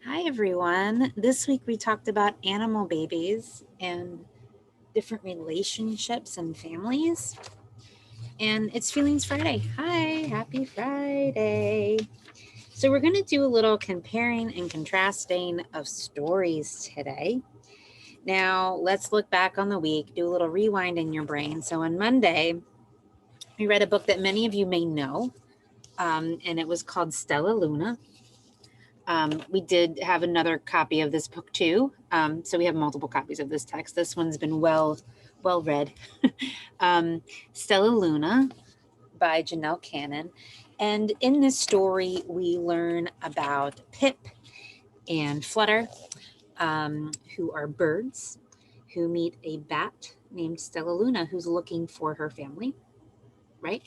Hi, everyone. This week we talked about animal babies and different relationships and families. And it's Feelings Friday. Hi, happy Friday. So, we're going to do a little comparing and contrasting of stories today. Now, let's look back on the week, do a little rewind in your brain. So, on Monday, we read a book that many of you may know, and it was called Stella Luna. We did have another copy of this book too. So we have multiple copies of this text. This one's been well read. um, Stella Luna by Janelle Cannon. And in this story, we learn about Pip and Flutter, who are birds who meet a bat named Stella Luna who's looking for her family, right?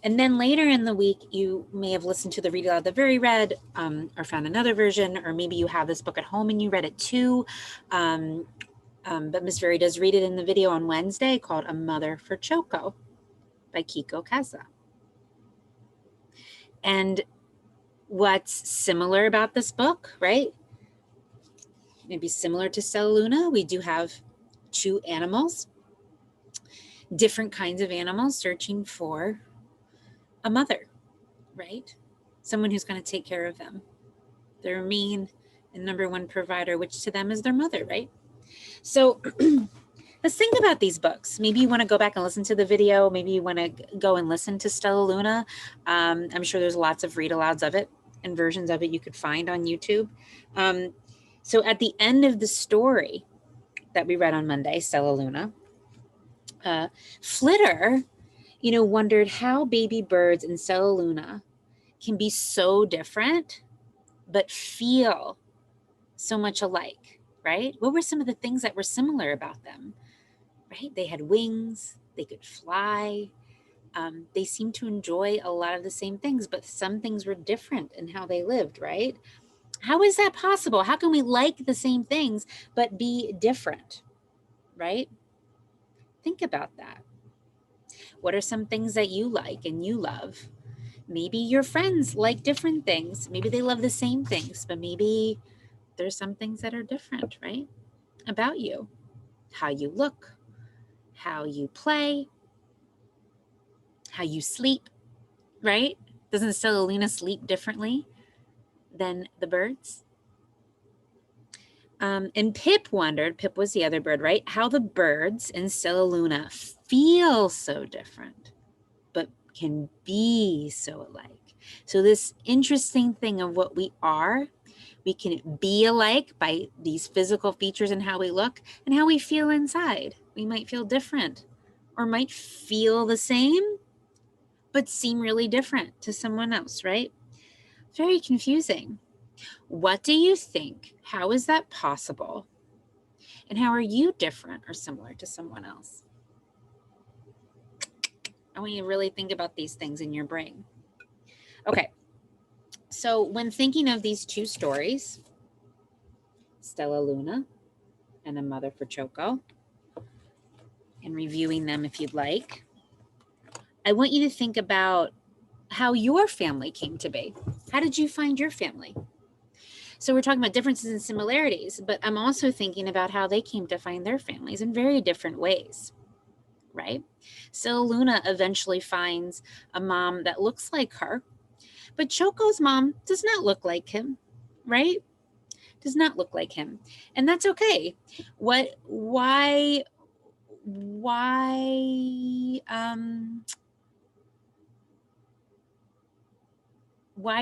And then later in the week, you may have listened to the Read Aloud the Very Read, or found another version, or maybe you have this book at home and you read it too. But Miss Very does read it in the video on Wednesday called A Mother for Choco by Kiko Kaza. And what's similar about this book, right? Maybe similar to Stella Luna, we do have two animals, different kinds of animals searching for a mother, right? Someone who's going to take care of them. Their main and number one provider, which to them is their mother, right? So let's think about these books. Maybe you want to go back and listen to the video. Maybe you want to go and listen to Stella Luna. I'm sure there's lots of read alouds of it and versions of it you could find on YouTube. So at the end of the story that we read on Monday, Stella Luna, Flitter, wondered how baby birds and Stella Luna can be so different, but feel so much alike, right? What were some of the things that were similar about them, right? They had wings, they could fly. They seemed to enjoy a lot of the same things, but some things were different in how they lived, right? How is that possible? How can we like the same things but be different, right? Think about that. What are some things that you like and you love? Maybe your friends like different things. Maybe they love the same things, but maybe there's some things that are different, right? About you, how you look, how you play, how you sleep, right? Doesn't Stellaluna sleep differently than the birds? And Pip wondered, Pip was the other bird, right? How the birds in Stellaluna feel so different, but can be so alike. So, this interesting thing of what we are, we can be alike by these physical features and how we look and how we feel inside. We might feel different or might feel the same, but seem really different to someone else, right? Very confusing. What do you think? How is that possible? And how are you different or similar to someone else? I want you to really think about these things in your brain. Okay, so when thinking of these two stories, Stella Luna and A Mother for Choco, and reviewing them if you'd like, I want you to think about how your family came to be. How did you find your family? So we're talking about differences and similarities, but I'm also thinking about how they came to find their families in very different ways, right? So Luna eventually finds a mom that looks like her, but Choco's mom does not look like him, right? Does not look like him. And that's okay. Why why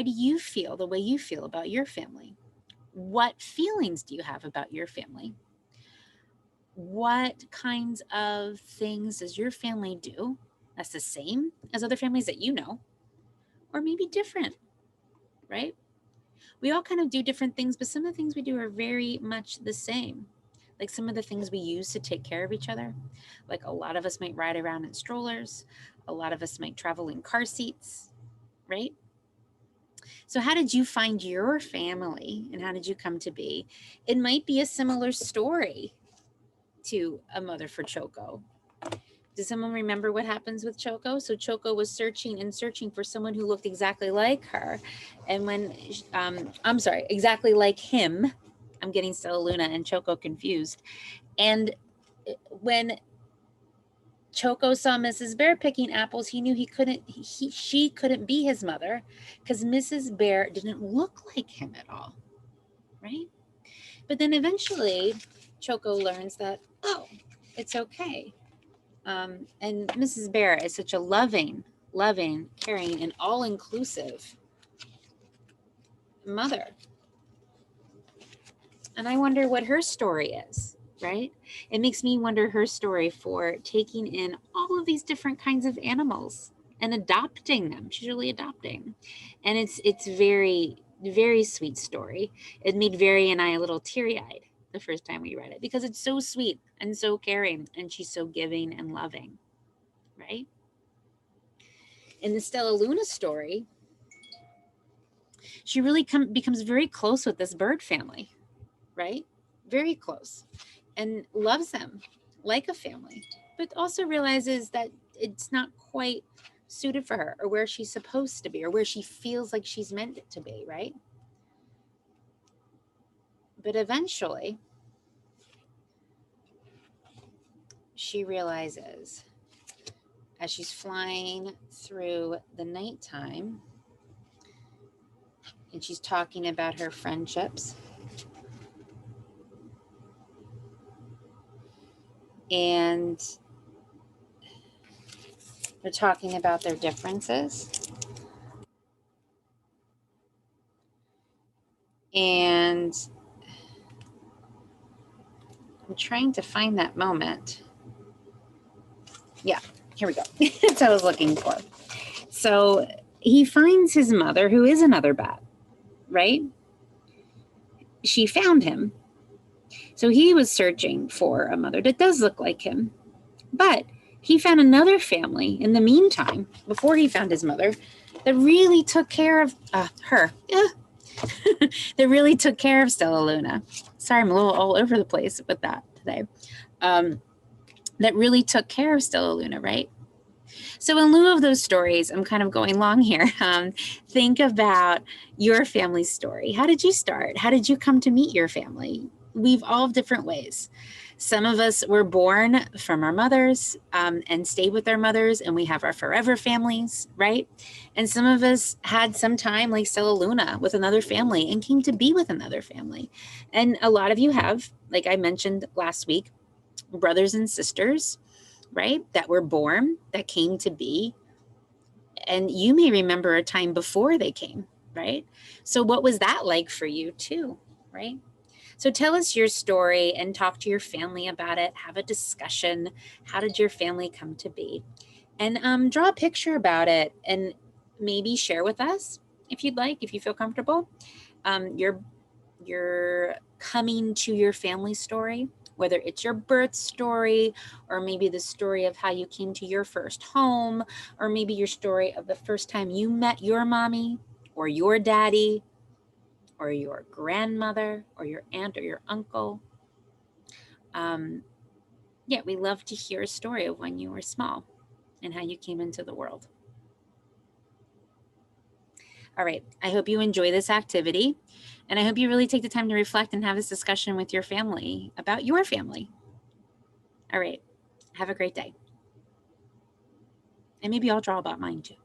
do you feel the way you feel about your family? What feelings do you have about your family? What kinds of things does your family do that's the same as other families that you know, or maybe different, right? We all kind of do different things, but some of the things we do are very much the same. Like some of the things we use to take care of each other. Like a lot of us might ride around in strollers, a lot of us might travel in car seats, right? So, how did you find your family and how did you come to be? It might be a similar story to A Mother for Choco. Does someone remember what happens with Choco? So Choco was searching and searching for someone who looked exactly like her. And when, I'm sorry, exactly like him. I'm getting Stellaluna and Choco confused. And when Choco saw Mrs. Bear picking apples, he knew she couldn't be his mother because Mrs. Bear didn't look like him at all, right? But then eventually Choco learns that, oh, it's okay. And Mrs. Bear is such a loving, caring, and all-inclusive mother. And I wonder what her story is, right? It makes me wonder her story for taking in all of these different kinds of animals and adopting them. She's really adopting. And it's very, very sweet story. It made Very and I a little teary-eyed the first time we read it because it's so sweet and so caring, and she's so giving and loving, right? In the Stellaluna story, she really becomes very close with this bird family, right? Very close, and loves them like a family, but also realizes that it's not quite suited for her or where she's supposed to be or where she feels like she's meant to be, right? But eventually, she realizes as she's flying through the nighttime and she's talking about her friendships and they're talking about their differences. And I'm trying to find that moment. Yeah, here we go. That's what I was looking for. So he finds his mother, who is another bat, right? She found him. So he was searching for a mother that does look like him. But he found another family in the meantime, before he found his mother, that really took care of her. That really took care of Stellaluna. Sorry, I'm a little all over the place with that today. That really took care of Stellaluna, right? So in lieu of those stories, I'm kind of going long here. Think about your family story. How did you start? How did you come to meet your family? We've all different ways. Some of us were born from our mothers and stayed with our mothers, and we have our forever families, right? And some of us had some time, like Stellaluna, with another family and came to be with another family. And a lot of you have, like I mentioned last week, brothers and sisters, right? That were born, that came to be. And you may remember a time before they came, right? So what was that like for you too, right? So tell us your story and talk to your family about it. Have a discussion. How did your family come to be? And draw a picture about it and maybe share with us if you'd like, if you feel comfortable. Your coming to your family story, whether it's your birth story or maybe the story of how you came to your first home, or maybe your story of the first time you met your mommy or your daddy or your grandmother or your aunt or your uncle. Yeah, we love to hear a story of when you were small and how you came into the world. All right, I hope you enjoy this activity, and I hope you really take the time to reflect and have this discussion with your family about your family. All right, have a great day. And maybe I'll draw about mine too.